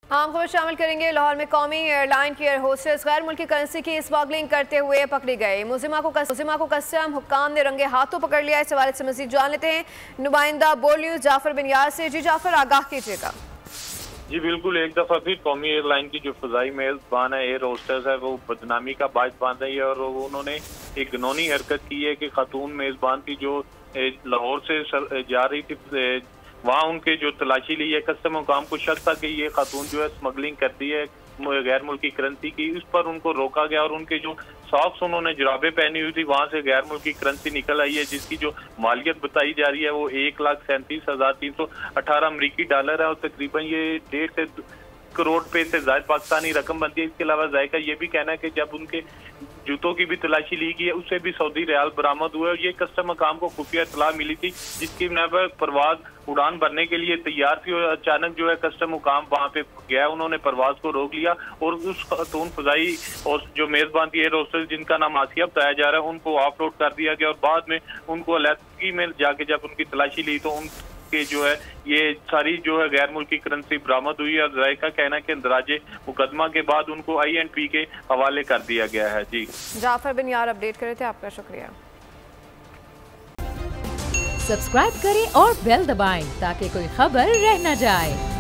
आम खबर शामिल करेंगे। लाहौर में कौमी एयरलाइन की एयर होस्टेस गैर मुल्की करेंसी की स्मगलिंग करते हुए पकड़ी गई। मुलजिमा को कस्टम हुक्काम ने रंगे हाथों पकड़ लिया। इस हवाले से मजीद जान लेते हैं नुमाइंदा बोल न्यूज जाफर बिन यार से। जी जाफर, आगाह कीजिएगा। जी बिल्कुल, एक दफ़ा फिर कौमी एयरलाइन की जो फ़ज़ाई मेज़बान है, एयर होस्टेस है, वो बदनामी का बायस बन रही है और उन्होंने एक घिनौनी हरकत की है कि खातून मेज़बान थी जो लाहौर से जा रही थी, वहाँ उनके जो तलाशी ली है कस्टम हुकाम को शक था कि ये खातून जो है स्मगलिंग करती है गैर मुल्की करेंसी की। उस पर उनको रोका गया और उनके जो सॉक्स उन्होंने जुराबे पहनी हुई थी वहां से गैर मुल्की करेंसी निकल आई है, जिसकी जो मालियत बताई जा रही है वो 1,37,318 अमरीकी डॉलर है और तकरीबन ये 1.5 से करोड़ रुपए से ज्यादा पाकिस्तानी रकम बनती है। इसके अलावा जायका ये भी कहना है कि जब उनके जूतों की भी तलाशी ली गई है उससे भी सऊदी रियाल बरामद हुए और ये कस्टम मकाम को खुफिया इत्तला मिली थी, जिसकी बिना पर परवाज उड़ान भरने के लिए तैयार थी और अचानक जो है कस्टम मुकाम वहां पे गया, उन्होंने परवाज को रोक लिया और उस खातून फजाई और जो मेजबान थी एयर होस्टेस जिनका नाम आसिया बताया जा रहा है उनको ऑफ रोड कर दिया गया और बाद में उनको अलहदगी में जाके जब उनकी तलाशी ली तो उनके जो है ये सारी जो है गैर मुल्की करेंसी बरामद हुई है। जायका कहना है कि इंदराजे मुकदमा के बाद उनको INP के हवाले कर दिया गया है। जी जाफर बिन यार अपडेट करे थे, आपका शुक्रिया। सब्सक्राइब करें और बेल दबाएं ताकि कोई खबर रह न जाए।